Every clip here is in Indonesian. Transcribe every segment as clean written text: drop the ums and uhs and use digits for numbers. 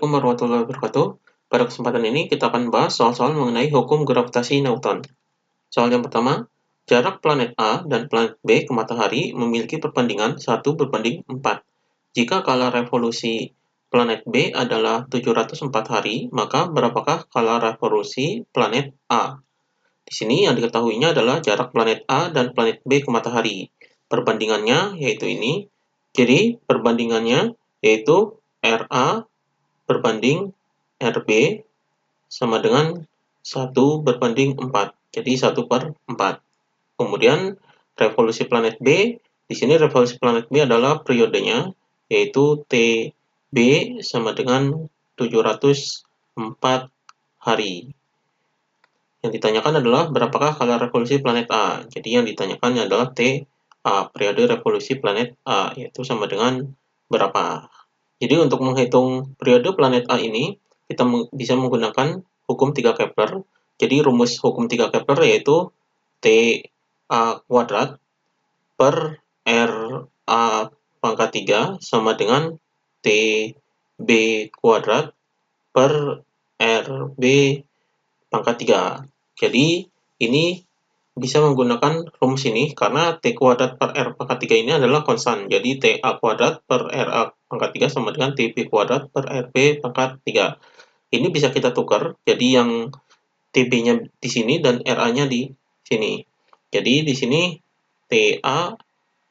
Assalamualaikum warahmatullahi wabarakatuh. Pada kesempatan ini kita akan bahas soal-soal mengenai hukum gravitasi Newton. Soal yang pertama, jarak planet A dan planet B ke matahari memiliki perbandingan 1:4. Jika skala revolusi planet B adalah 704 hari, maka berapakah skala revolusi planet A? Di sini yang diketahuinya adalah jarak planet A dan planet B ke matahari. Perbandingannya yaitu ini. Jadi perbandingannya yaitu RA berbanding RB sama dengan 1:4. Jadi 1/4. Kemudian revolusi planet B, di sini revolusi planet B adalah periodenya, yaitu TB sama dengan 704 hari. Yang ditanyakan adalah berapakah skala revolusi planet A. Jadi yang ditanyakan adalah TA, periode revolusi planet A, yaitu sama dengan berapa. Jadi untuk menghitung periode planet A ini, kita bisa menggunakan hukum 3 Kepler. Jadi rumus hukum 3 Kepler yaitu TA kuadrat per RA pangkat 3 sama dengan TB kuadrat per RB pangkat 3. Jadi ini bisa menggunakan rumus ini karena T kuadrat per R pangkat 3 ini adalah konstan. Jadi TA kuadrat per RA pangkat 3 sama dengan TB kuadrat per RB pangkat 3. Ini bisa kita tukar, jadi yang TB-nya di sini dan RA-nya di sini. Jadi di sini TA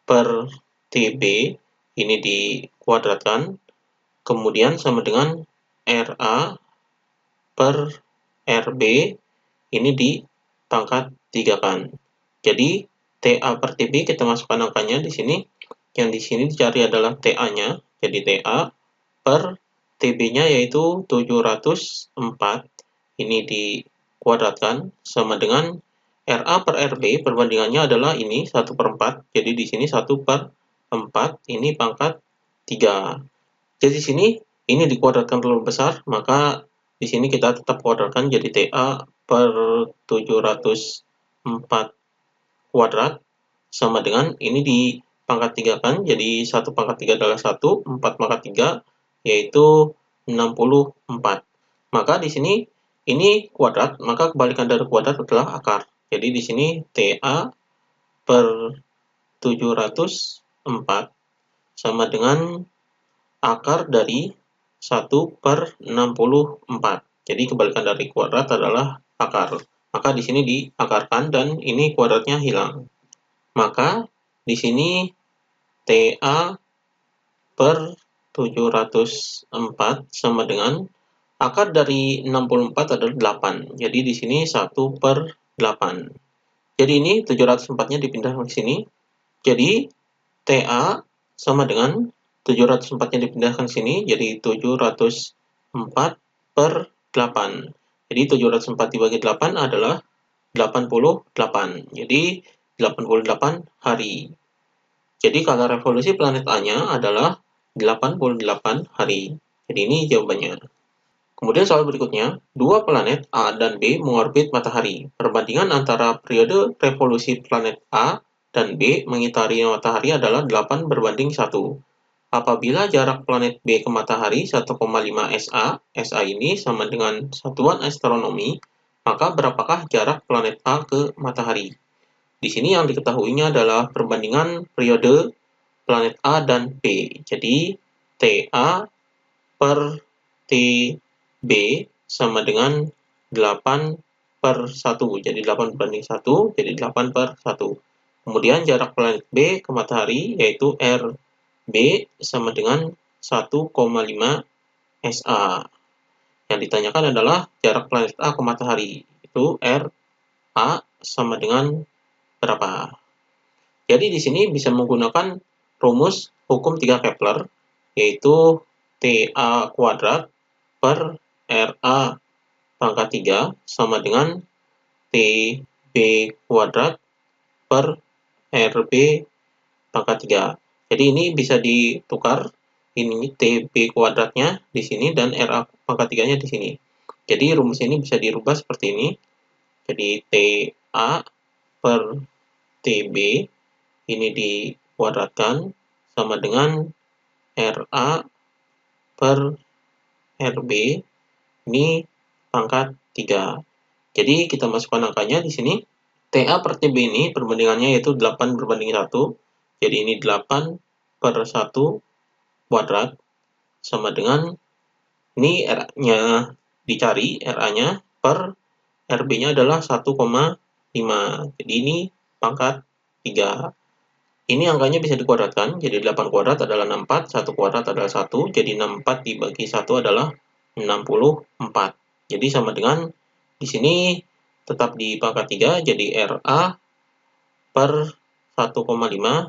per TB ini dikuadratkan, kemudian sama dengan RA per RB ini dipangkat 3 kan. Jadi TA per TB kita masukkan angkanya di sini. Yang di sini dicari adalah TA-nya. Jadi TA per TB-nya yaitu 704. Ini dikuadratkan sama dengan RA per RB perbandingannya adalah ini 1/4. Jadi di sini 1/4 ini pangkat 3. Jadi di sini ini dikuadratkan terlalu besar, maka di sini kita tetap kuadratkan jadi TA per 704 kuadrat sama dengan ini dipangkat 3 kan, jadi 1/3 adalah 1, 4 pangkat 3 yaitu 64. Maka di sini ini kuadrat, maka kebalikan dari kuadrat adalah akar. Jadi di sini TA per 704 sama dengan akar dari 1/64. Jadi kebalikan dari kuadrat adalah akar. Maka di sini diakarkan dan ini kuadratnya hilang. Maka di sini TA per 704 sama dengan akar dari 64 adalah 8. Jadi di sini 1/8. Jadi ini 704-nya dipindahkan ke sini. Jadi TA sama dengan 704-nya dipindahkan ke sini, jadi 704 per 8. Jadi 704 dibagi 8 adalah 88. Jadi 88 hari. Jadi skala revolusi planet A-nya adalah 88 hari. Jadi ini jawabannya. Kemudian soal berikutnya, dua planet A dan B mengorbit matahari. Perbandingan antara periode revolusi planet A dan B mengitari matahari adalah 8:1. Apabila jarak planet B ke matahari 1,5 SA, SA ini sama dengan satuan astronomi, maka berapakah jarak planet A ke matahari? Di sini yang diketahuinya adalah perbandingan periode planet A dan B. Jadi TA per TB sama dengan 8/1. Jadi 8:1, jadi 8/1. Kemudian jarak planet B ke matahari yaitu RB sama dengan 1,5 SA. Yang ditanyakan adalah jarak planet A ke matahari. Itu RA sama dengan berapa? Jadi di sini bisa menggunakan rumus hukum 3 Kepler, yaitu TA kuadrat per RA pangkat 3 sama dengan TB kuadrat per RB pangkat 3. Jadi ini bisa ditukar, ini TB kuadratnya di sini dan RA pangkat 3-nya di sini. Jadi rumus ini bisa dirubah seperti ini. Jadi TA per TB ini dikuadratkan sama dengan RA per RB ini pangkat 3. Jadi kita masukkan angkanya di sini. TA per TB ini perbandingannya yaitu 8/1. Jadi ini 8/1 kuadrat sama dengan, ini R-nya dicari, RA-nya per RB-nya adalah 1,5. Jadi ini pangkat 3. Ini angkanya bisa dikuadratkan, jadi 8 kuadrat adalah 64, 1 kuadrat adalah 1, jadi 64 dibagi 1 adalah 64. Jadi sama dengan, di sini tetap di pangkat 3, jadi RA per 1,5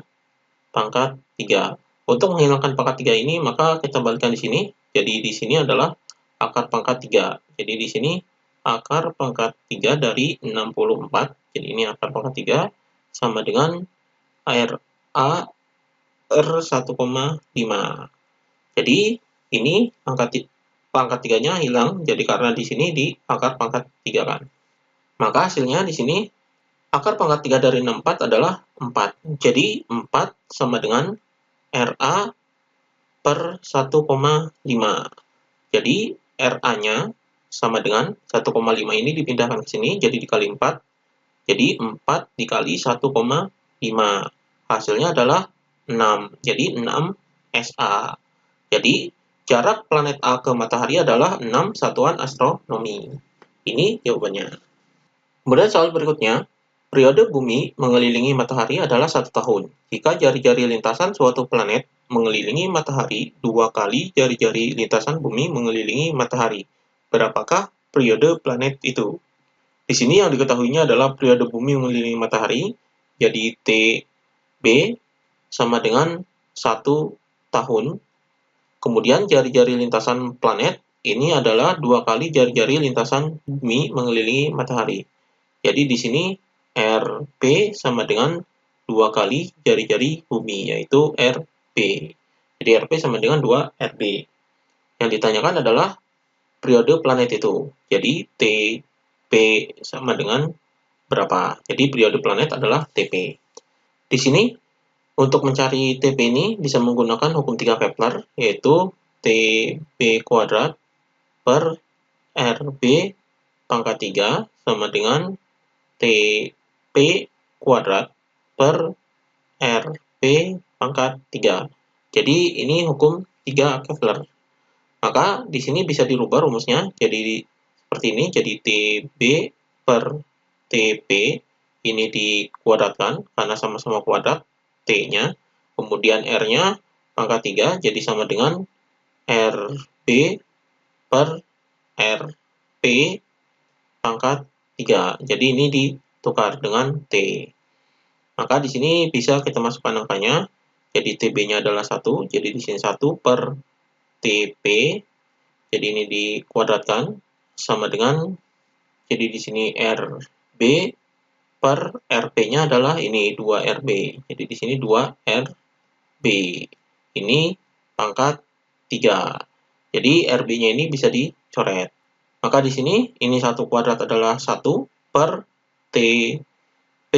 pangkat 3. Untuk menghilangkan pangkat 3 ini, maka kita balikkan di sini. Jadi di sini adalah akar pangkat 3. Jadi di sini akar pangkat 3 dari 64. Jadi ini akar pangkat 3 sama dengan RA per 1,5. Jadi ini pangkat 3-nya hilang. Jadi karena di sini di akar pangkat 3 kan. Maka hasilnya di sini akar pangkat 3 dari 64 adalah 4. Jadi 4 sama dengan RA per 1,5. Jadi RA-nya sama dengan 1,5 ini dipindahkan ke sini, jadi dikali 4. Jadi 4 dikali 1,5. Hasilnya adalah 6. Jadi 6 SA. Jadi jarak planet A ke matahari adalah 6 satuan astronomi. Ini jawabannya. Kemudian soal berikutnya. Periode bumi mengelilingi matahari adalah 1 tahun. Jika jari-jari lintasan suatu planet mengelilingi matahari 2 kali jari-jari lintasan bumi mengelilingi matahari, berapakah periode planet itu? Di sini yang diketahuinya adalah periode bumi mengelilingi matahari, jadi TB sama dengan 1 tahun. Kemudian jari-jari lintasan planet ini adalah 2 kali jari-jari lintasan bumi mengelilingi matahari. Jadi di sini RP sama dengan 2 kali jari-jari bumi, yaitu RB. Jadi RP sama dengan 2 RB. Yang ditanyakan adalah periode planet itu. Jadi TP sama dengan berapa? Jadi periode planet adalah TP. Di sini, untuk mencari TP ini bisa menggunakan hukum 3 Kepler, yaitu TB kuadrat per RB pangkat 3 sama dengan TP kuadrat per RP pangkat 3. Jadi ini hukum 3 Kepler. Maka di sini bisa dirubah rumusnya jadi seperti ini. Jadi TB per TP ini dikuadratkan karena sama-sama kuadrat T-nya. Kemudian R-nya pangkat 3 jadi sama dengan RB per RP pangkat 3. Jadi ini ditukar dengan T. Maka di sini bisa kita masukkan angkanya. Jadi TB-nya adalah 1. Jadi di sini 1 per TP. Jadi ini dikuadratkan sama dengan, jadi di sini RB per RP-nya adalah ini 2 RB. Jadi di sini 2 RB. Ini pangkat 3. Jadi RB-nya ini bisa dicoret. Maka di sini ini 1 kuadrat adalah 1 per TP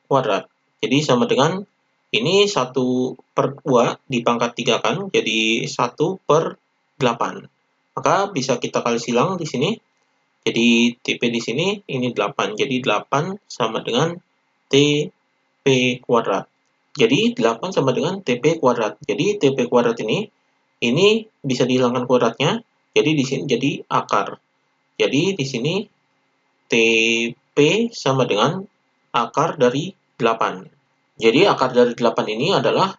kuadrat. Jadi sama dengan ini 1 per 2 di pangkat 3 kan, jadi 1 per 8. Maka bisa kita kali silang di sini. Jadi TP di sini ini 8. Jadi 8 sama dengan TP kuadrat. Jadi 8 sama dengan TP kuadrat. Jadi TP kuadrat ini bisa dihilangkan kuadratnya. Jadi di sini jadi akar. Jadi di sini TP sama dengan akar dari 8. Jadi akar dari 8 ini adalah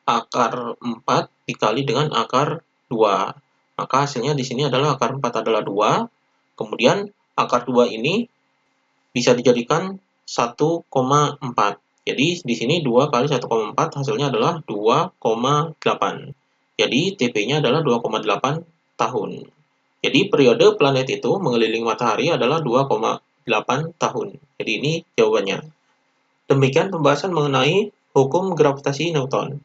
akar 4 dikali dengan akar 2. Maka hasilnya di sini adalah akar 4 adalah 2. Kemudian akar 2 ini bisa dijadikan 1,4. Jadi di sini 2 kali 1,4 hasilnya adalah 2,8. Jadi TP-nya adalah 2,8 tahun. Jadi periode planet itu mengelilingi matahari adalah 2,8 tahun. Jadi ini jawabannya. Demikian pembahasan mengenai hukum gravitasi Newton.